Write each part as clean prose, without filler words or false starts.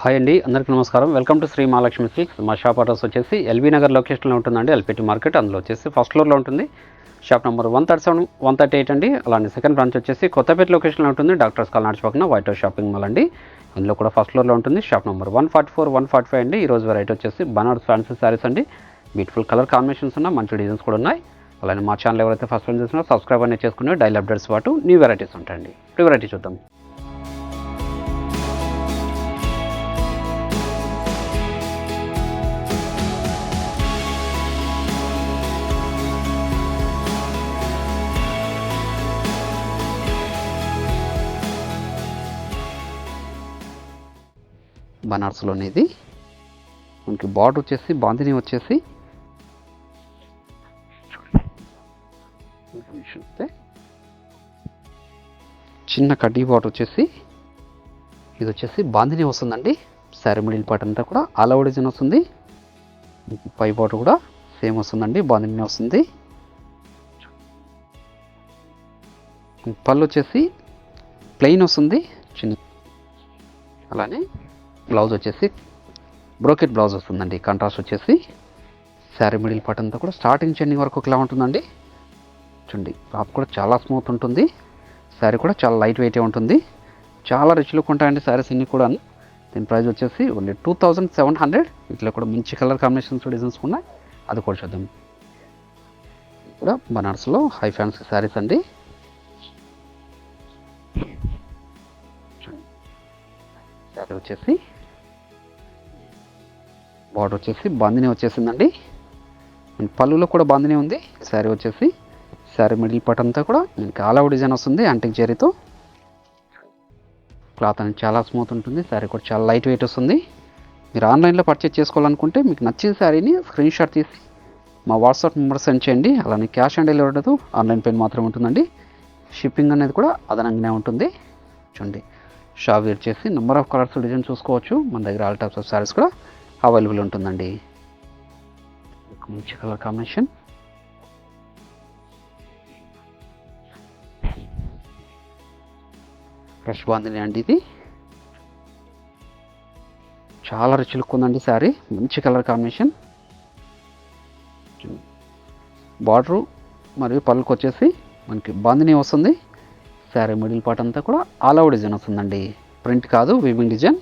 Hi అండి, అందరికీ నమస్కారం. Welcome to Shri Mahalakshmi silks. మా షాప్ అడ్రస్ వచ్చేసి ఎల్బీ నగర్ లొకేషన్లో ఉంటుందండి. ఎల్పిటి మార్కెట్, అందులో వచ్చేసి ఫస్ట్ ఫ్లోర్లో ఉంటుంది. షాప్ నెంబర్ 137, 138 అండి. అలానే సెకండ్ బ్రాంచ్ వచ్చేసి కొత్తపేట లొకేషన్లో ఉంటుంది. డాక్టర్స్ కాలనీ పక్కన వైట్ హౌస్ షాపింగ్ మాల్ అండి. అందులో కూడా ఫస్ట్ ఫ్లోర్లో ఉంటుంది. షాప్ నెంబర్ 144, 145 అండి. ఈరోజు వెరైటీ వచ్చేసి బనారస్ ఫ్యాన్సీ శారీస్ అండి. బ్యూటిఫుల్ కలర్ కాంబినేషన్స్ ఉన్న మంచి డిజైన్స్ కూడా ఉన్నాయి. అలానే మా ఛానల్ ఎవరైతే ఫస్ట్ టైం చూసినా సబ్స్క్రైబ్ అనేది చేసుకుని డైలీ అప్డేట్స్ పాటు న్యూ వెరైటీస్ ఉంటాయండి. ఇప్పుడు వెరైటీ చూద్దాం. బనారస్లోనే ఇది మనకి బార్డర్ వచ్చేసి బాందిని వచ్చేసి చిన్న కడ్డీ బార్డర్ వచ్చేసి ఇది వచ్చేసి బాందిని వస్తుందండి. శారీ మిడిల్ పార్ట్ అంతా కూడా ఆల్ ఓవర్ డిజైన్ వస్తుంది. పై బార్డర్ కూడా సేమ్ వస్తుందండి, బాందిని వస్తుంది. పళ్ళు వచ్చేసి ప్లెయిన్ వస్తుంది చిన్న. అలానే బ్లౌజ్ వచ్చేసి బ్రోకెట్ బ్లౌజ్ వస్తుందండి. కాంట్రాస్ట్ వచ్చేసి శారీ మిడిల్ పార్ట్ అంతా కూడా స్టార్టింగ్ చెండింగ్ వరకు ఒకలా ఉంటుందండి. చూడండి, టాప్ కూడా చాలా స్మూత్ ఉంటుంది. శారీ కూడా చాలా లైట్ వెయిటే ఉంటుంది. చాలా రిచ్ లుక్ ఉంటాయండి శారీస్ అన్ని కూడా. దీని ప్రైస్ వచ్చేసి ఓన్లీ 2700. ఇట్లా కూడా మంచి కలర్ కాంబినేషన్స్ డిజైన్స్ ఉన్నాయి, అది కూడా చూద్దాం. కూడా బనారస్లో హై ఫ్యాన్సీ శారీస్ అండి. శారీ వచ్చేసి బార్డర్ వచ్చేసి బాందిని వచ్చేసిందండి. పళ్ళులో కూడా బాందిని ఉంది. శారీ వచ్చేసి శారీ మిడిల్ పార్ట్ అంతా కూడా మనకి ఆల్ ఓవర్ డిజైన్ వస్తుంది యాంటిక్ జరీతో. క్లాత్ అనేది చాలా స్మూత్ ఉంటుంది. శారీ కూడా చాలా లైట్ వెయిట్ వస్తుంది. మీరు ఆన్లైన్లో పర్చేజ్ చేసుకోవాలనుకుంటే మీకు నచ్చిన శారీని స్క్రీన్ షాట్ తీసి మా వాట్సాప్ నెంబర్ సెండ్ చేయండి. అలానే క్యాష్ ఆన్ డెలివరీ ఉండదు, ఆన్లైన్ పేమెంట్ మాత్రమే ఉంటుందండి. షిప్పింగ్ అనేది కూడా అదనంగానే ఉంటుంది. చూడండి, షాప్ వచ్చేసి నెంబర్ ఆఫ్ కలర్స్ డిజైన్ చూసుకోవచ్చు. మన దగ్గర ఆల్ టైప్స్ ఆఫ్ శారీస్ కూడా అవైలబుల్ ఉంటుందండి. మంచి కలర్ కాంబినేషన్. ఫ్రెష్ బాందిని అండి. ఇది చాలా రిచ్ లుక్ ఉందండి శారీ. మంచి కలర్ కాంబినేషన్. బార్డరు మరియు పళ్ళుకి వచ్చేసి మనకి బాందిని వస్తుంది. శారీ మిడిల్ పార్ట్ అంతా కూడా ఆల్ ఓవర్ డిజైన్ వస్తుందండి, ప్రింట్ కాదు, వీవింగ్ డిజైన్.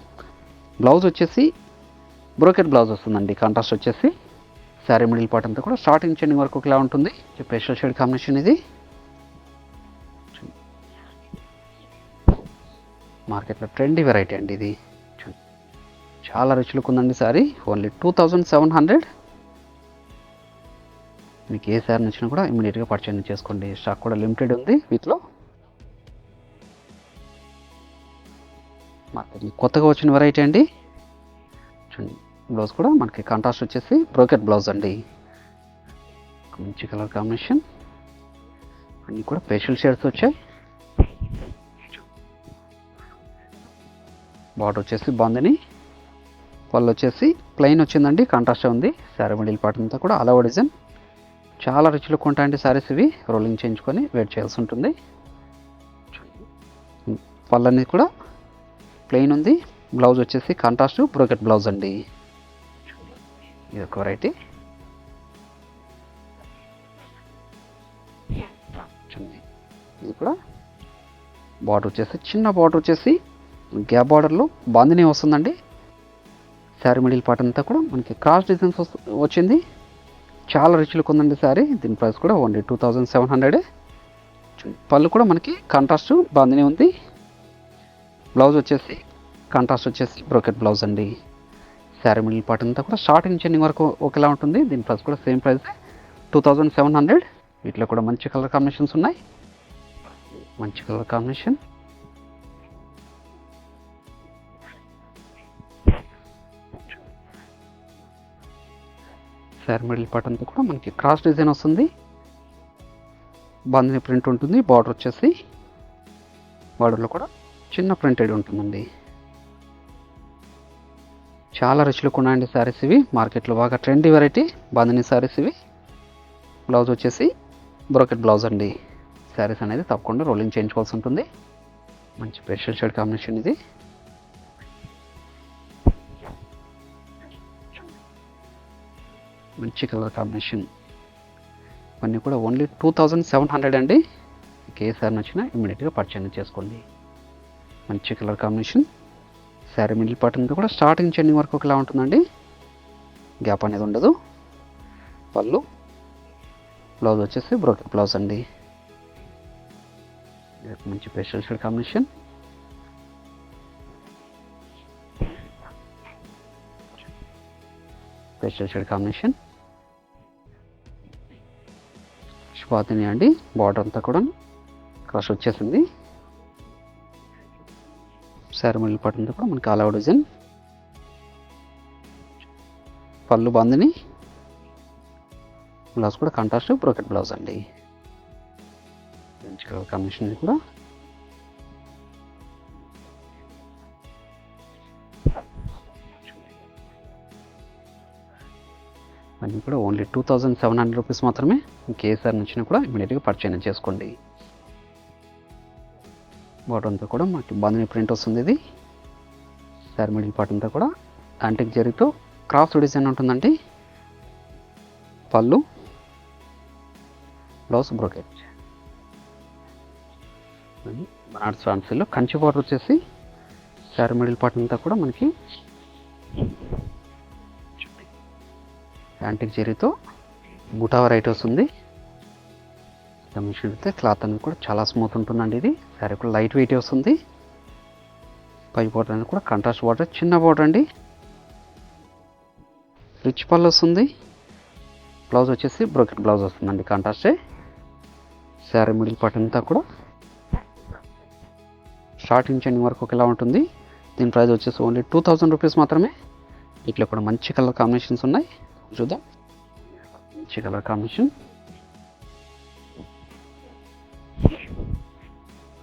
బ్లౌజ్ వచ్చేసి బ్రోకెట్ బ్లౌజ్ వస్తుందండి. కాంట్రాస్ట్ వచ్చేసి శారీ మిడిల్ పార్ట్ అంతా కూడా స్టార్టింగ్ చెండింగ్ వరకు ఇలా ఉంటుంది. Pastel shade combination. ఇది మార్కెట్లో ట్రెండీ వెరైటీ అండి. ఇది చాలా రిచ్ లుక్ ఉందండి శారీ. ఓన్లీ 2700. మీకు ఏ శారీ నచ్చినా కూడా ఇమీడియట్గా పర్చేజ్ చేసుకోండి. స్టాక్ కూడా లిమిటెడ్ ఉంది వీటిలో. మార్కెట్ కొత్తగా వచ్చిన వెరైటీ అండి. చూడండి, బ్లౌజ్ కూడా మనకి కాంట్రాస్ట్ వచ్చేసి బ్రోకెట్ బ్లౌజ్ అండి. మంచి కలర్ కాంబినేషన్. అన్నీ కూడా ఫేషియల్ షేడ్స్ వచ్చాయి. బార్డర్ వచ్చేసి బాందిని, పళ్ళు వచ్చేసి ప్లెయిన్ వచ్చిందండి, కాంట్రాస్ట్ ఉంది. శారీ మిడిల్ పార్ట్ అంతా కూడా ఆల్ ఓవర్ డిజైన్. చాలా రిచ్ లుక్ ఉంటాయండి శారీస్ ఇవి. రోలింగ్ చేయించుకొని వెయిట్ చేయాల్సి ఉంటుంది. పళ్ళు అనేది కూడా ప్లెయిన్ ఉంది. బ్లౌజ్ వచ్చేసి కాంట్రాస్ట్ బ్రోకెట్ బ్లౌజ్ అండి. ఇది ఒక వెరైటీ. ఇది కూడా బార్డర్ వచ్చేసి చిన్న బార్డర్ వచ్చేసి గ్యాప్ బార్డర్లో బాందిని వస్తుందండి. శారీ మిడిల్ పార్ట్ అంతా కూడా మనకి క్రాస్ డిజైన్స్ వచ్చింది. చాలా రిచ్ లుక్ ఉందండి శారీ. దీని ప్రైస్ కూడా ఓన్లీ 2700. పళ్ళు కూడా మనకి కాంట్రాస్ట్ బాందిని ఉంది. బ్లౌజ్ వచ్చేసి కాంట్రాస్ట్ వచ్చేసి బ్రోకెట్ బ్లౌజ్ అండి. శారీ మిడిల్ పార్ట్ అంతా కూడా స్టార్టింగ్ చెండింగ్ వరకు ఒకేలా ఉంటుంది. దీని ప్రైస్ కూడా సేమ్ ప్రైస్ 2700. వీటిలో కూడా మంచి కలర్ కాంబినేషన్స్ ఉన్నాయి. మంచి colour combination. Sari middle part అంతా కూడా మనకి క్రాస్ డిజైన్ వస్తుంది. బాందిని ప్రింట్ ఉంటుంది. బార్డర్ వచ్చేసి బార్డర్లో కూడా చిన్న ప్రింటెడ్ ఉంటుందండి. చాలా రిచ్ లుక్ ఉన్నాయండి శారీస్ ఇవి. మార్కెట్లో బాగా ట్రెండీ వెరైటీ బాందిని శారీస్ ఇవి. బ్లౌజ్ వచ్చేసి బ్రోకెట్ బ్లౌజ్ అండి. శారీస్ అనేది తప్పకుండా రోలింగ్ చేయించుకోవాల్సి ఉంటుంది. మంచి పేస్టల్ షేడ్ కాంబినేషన్ ఇది. మంచి కలర్ కాంబినేషన్. ఇవన్నీ కూడా ఓన్లీ 2700 అండి. ఏ సారీ నచ్చినా ఇమీడియట్గా పర్చేజ్ చేసుకోండి. మంచి colour combination. Sari middle part అంతా కూడా స్టార్టింగ్ చెండింగ్ వరకు ఒకలా ఉంటుందండి, గ్యాప్ అనేది ఉండదు. పళ్ళు, బ్లౌజ్ వచ్చేసి బ్రోకెట్ బ్లౌజ్ అండి. మంచి pastel shade combination. Pastel shade combination. బాతిని అండి, బార్డర్ అంతా కూడా క్రష్ వచ్చేసింది. శారీ మిడిల్ పార్ట్ అంతా కూడా మనకి ఆల్ ఓవర్ డిజైన్. పళ్ళు బాందిని, బ్లౌజ్ కూడా కాంట్రాస్ట్ బ్రోకెట్ బ్లౌజ్ అండి. మంచి కలర్ కాంబినేషన్ కూడా. అన్నీ కూడా ఓన్లీ 2700 రూపీస్ మాత్రమే. ఇంకే సారి నచ్చినా కూడా ఇమీడియట్గా పర్చేజ్ చేసుకోండి. బార్డర్ అంతా కూడా మనకి బాందిని ప్రింట్ వస్తుంది. ఇది శారీ మిడిల్ పార్ట్ అంతా కూడా యాంటిక్ జరీతో క్రాస్ డిజైన్ ఉంటుందండి. పళ్ళు, బ్లౌజ్ బ్రోకెట్. బనారస్ ఫ్యాన్సీలో కంచి బార్డర్ వచ్చేసి శారీ మిడిల్ పార్ట్ అంతా కూడా మనకి యాంటిక్ జరీతో బుటా వెరైటీ వస్తుంది. అయితే క్లాత్ అనేది కూడా చాలా స్మూత్ ఉంటుందండి. ఇది శారీ కూడా లైట్ వెయిట్ వస్తుంది. పై బార్డర్ అనేది కూడా కాంట్రాస్ట్ బార్డర్, చిన్న బార్డర్ అండి. రిచ్ పళ్ళు వస్తుంది. బ్లౌజ్ వచ్చేసి బ్రోకెట్ బ్లౌజ్ వస్తుందండి, కాంట్రాస్టే. శారీ మిడిల్ పార్ట్ అంతా కూడా స్టార్టింగ్ చెండింగ్ వరకు ఒకేలా ఉంటుంది. దీని ప్రైస్ వచ్చేసి ఓన్లీ 2000 రూపీస్ మాత్రమే. వీటిలో కూడా మంచి కలర్ కాంబినేషన్స్ ఉన్నాయి, చూద్దాం. మంచి కలర్ కాంబినేషన్.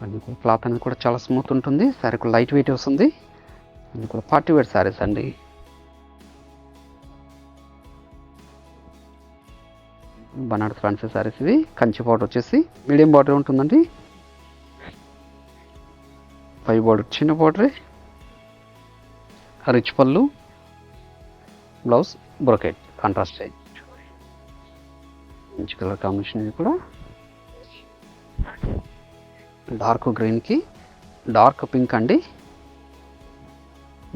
అది కూడా క్లాత్ అనేది కూడా చాలా స్మూత్ ఉంటుంది. శారీ కూడా లైట్ వెయిట్ వస్తుంది. అది కూడా పార్టీ వేర్ శారీస్ అండి. బనారస్ ఫ్యాన్సీ శారీస్ ఇవి. కంచి బార్డర్ వచ్చేసి మీడియం బార్డర్ ఉంటుందండి. పై బార్డర్ చిన్న బార్డరే. రిచ్ పళ్ళు, బ్లౌజ్ బ్రోకెట్ కాంట్రాస్ట్ స్టైల్. మంచి కలర్ కాంబినేషన్. ఇది కూడా డార్క్ గ్రీన్కి డార్క్ పింక్ అండి.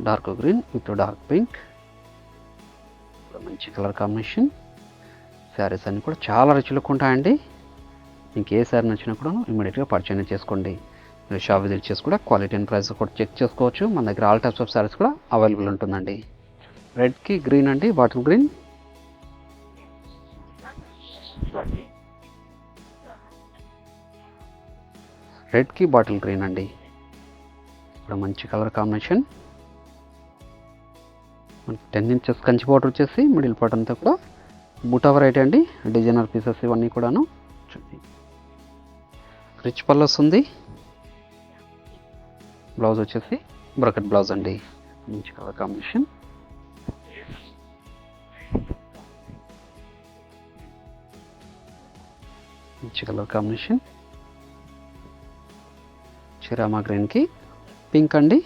Dark green with dark pink. మంచి కలర్ కాంబినేషన్. శారీస్ అన్నీ కూడా చాలా రిచ్ లుక్ ఉంటాయండి. మీకు ఏ శారీ నచ్చినా కూడా ఇమీడియట్గా పర్చేజ్ చేసుకోండి. మీరు షాప్ విజిట్ చేసి కూడా క్వాలిటీ అండ్ ప్రైస్ కూడా చెక్ చేసుకోవచ్చు. మన దగ్గర ఆల్ టైప్స్ ఆఫ్ శారీస్ కూడా అవైలబుల్ ఉంటుందండి. రెడ్కి గ్రీన్ అండి, బాటిల్ గ్రీన్. రెడ్కి బాటిల్ గ్రీన్ అండి. ఇప్పుడు మంచి colour combination. 10 inches Kanchi border వచ్చేసి మిడిల్ పార్ట్ అంతా కూడా బూటా వెరైటీ అండి. డిజైనర్ పీసెస్ ఇవన్నీ కూడాను. రిచ్ పళ్ళు వస్తుంది. బ్లౌజ్ వచ్చేసి బ్రోకెట్ బ్లౌజ్ అండి. మంచి కలర్ కాంబినేషన్. మంచి కలర్ కాంబినేషన్. చిరామా గ్రీన్కి పింక్ అండి.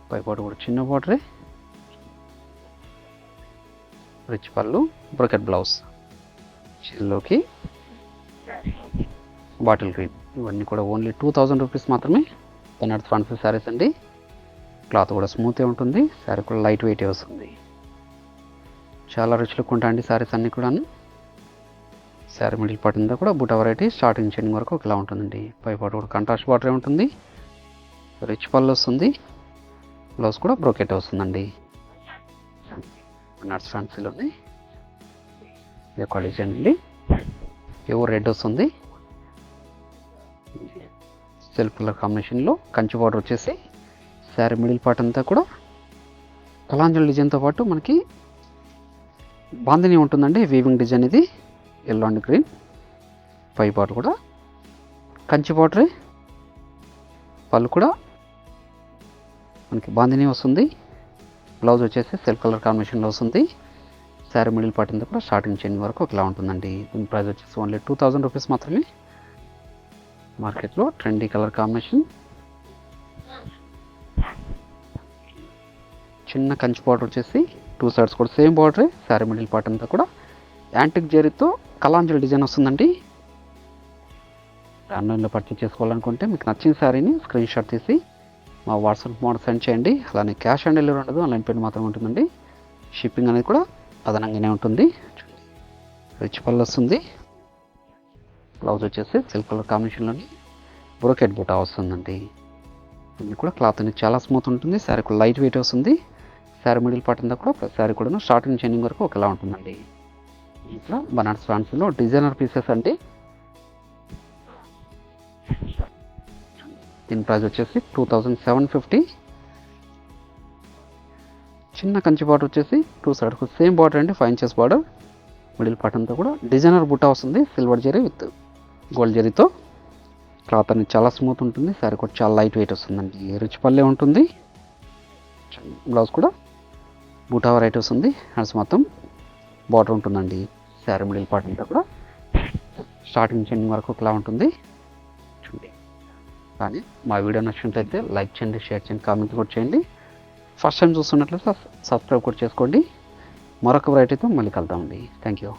పై బార్డర్ కూడా చిన్న బార్డరే. రిచ్ పళ్ళు, బ్రోకెట్ బ్లౌజ్. చిల్లోకి బాటిల్ గ్రీన్. ఇవన్నీ కూడా ఓన్లీ 2000 రూపీస్ మాత్రమే. బనారస్ ఫ్యాన్సీ శారీస్ అండి. క్లాత్ కూడా స్మూత్గా ఉంటుంది. శారీ కూడా లైట్ వెయిట్ వస్తుంది. చాలా రిచ్ లుక్ ఉంటాయండి శారీస్ అన్నీ కూడాను. శారీ మిడిల్ పార్ట్ అంతా కూడా బుటా వెరైటీ స్టార్టింగ్ చెండింగ్ వరకు ఒకలా ఉంటుందండి. పై పార్ట్ కూడా కాంట్రాస్ట్ బార్డర్ ఉంటుంది. రిచ్ పళ్ళు వస్తుంది. బ్లౌజ్ కూడా బ్రోకెట్ వస్తుందండి. బనారస్ ఫ్యాన్సీలోనే ఇది ఒక డిజైన్ అండి. ప్యూర్ రెడ్ వస్తుంది. సెల్ఫ్ కలర్ కాంబినేషన్లో కంచి బార్డర్ వచ్చేసి శారీ మిడిల్ పార్ట్ అంతా కూడా కలాంజల్ డిజైన్తో పాటు మనకి బాందిని ఉంటుందండి. వీవింగ్ డిజైన్ ఇది. Yellow and green. పై బార్డర్ కూడా కంచి బార్డరే. పళ్ళు కూడా మనకి బాందిని వస్తుంది. బ్లౌజ్ వచ్చేసి సెల్ఫ్ కలర్ కాంబినేషన్లో వస్తుంది. శారీ మిడిల్ పార్ట్ అంతా కూడా స్టార్టింగ్ చెండింగ్ వరకు ఒకలా ఉంటుందండి. దీని ప్రైస్ వచ్చేసి ఓన్లీ 2000 రూపీస్ మాత్రమే. మార్కెట్లో ట్రెండీ కలర్ కాంబినేషన్. చిన్న కంచి బార్డర్ వచ్చేసి 2 సైడ్స్ కూడా సేమ్ బార్డరే. శారీ మిడిల్ పార్ట్ అంతా కూడా యాంటిక్ జరీతో కలాంజలి డిజైన్ వస్తుందండి. ఆన్లైన్లో పర్చేస్ చేసుకోవాలనుకుంటే మీకు నచ్చిన శారీని స్క్రీన్ షాట్ తీసి మా వాట్సాప్ మోడల్ సెండ్ చేయండి. అలానే క్యాష్ ఆన్ డెలివరీ ఉండదు, ఆన్లైన్ పేమెంట్ మాత్రమే ఉంటుందండి. షిప్పింగ్ అనేది కూడా అదనంగానే ఉంటుంది. రిచ్ పళ్ళు వస్తుంది. బ్లౌజ్ వచ్చేసి సిల్క్ కలర్ కాంబినేషన్లోని బ్రోకెట్ బూటా వస్తుందండి. ఇది కూడా క్లాత్ అనేది చాలా స్మూత్ ఉంటుంది. శారీ కూడా లైట్ వెయిట్ వస్తుంది. శారీ మిడిల్ పార్ట్ అంతా కూడా శారీ కూడా స్టార్టింగ్ చెండింగ్ వరకు ఒకలా ఉంటుందండి. ఇట్లా బనారస్ ఫ్యాన్సీలో డిజైనర్ పీసెస్ అండి. దీని ప్రైస్ వచ్చేసి 2750. చిన్న కంచి బార్డర్ వచ్చేసి 2 సైడ్స్ సేమ్ బార్డర్ అండి, 5 ఇంచెస్ బార్డర్. మిడిల్ పార్ట్ అంతా కూడా డిజైనర్ బుట్ట వస్తుంది, సిల్వర్ జరీ విత్ గోల్డ్ జరీతో. క్లాత్ అనేది చాలా స్మూత్ ఉంటుంది. శారీ కూడా చాలా లైట్ వెయిట్ వస్తుందండి. రిచ్ పల్లె ఉంటుంది. బ్లౌజ్ కూడా బూటా వెరైటీ వస్తుంది. హ్యాండ్స్ మొత్తం బార్డర్ ఉంటుందండి. శారీ మిడిల్ పార్ట్ అంతా కూడా స్టార్టింగ్ చెండింగ్ వరకు ఒకలా ఉంటుంది. చూడండి. కానీ మా వీడియో నచ్చినట్లయితే లైక్ చేయండి, షేర్ చేయండి, కామెంట్ కూడా చేయండి. ఫస్ట్ టైం చూస్తున్నట్లయితే సబ్స్క్రైబ్ కూడా చేసుకోండి. మరొక వెరైటీతో మళ్ళీ కలుద్దామండి. Thank you.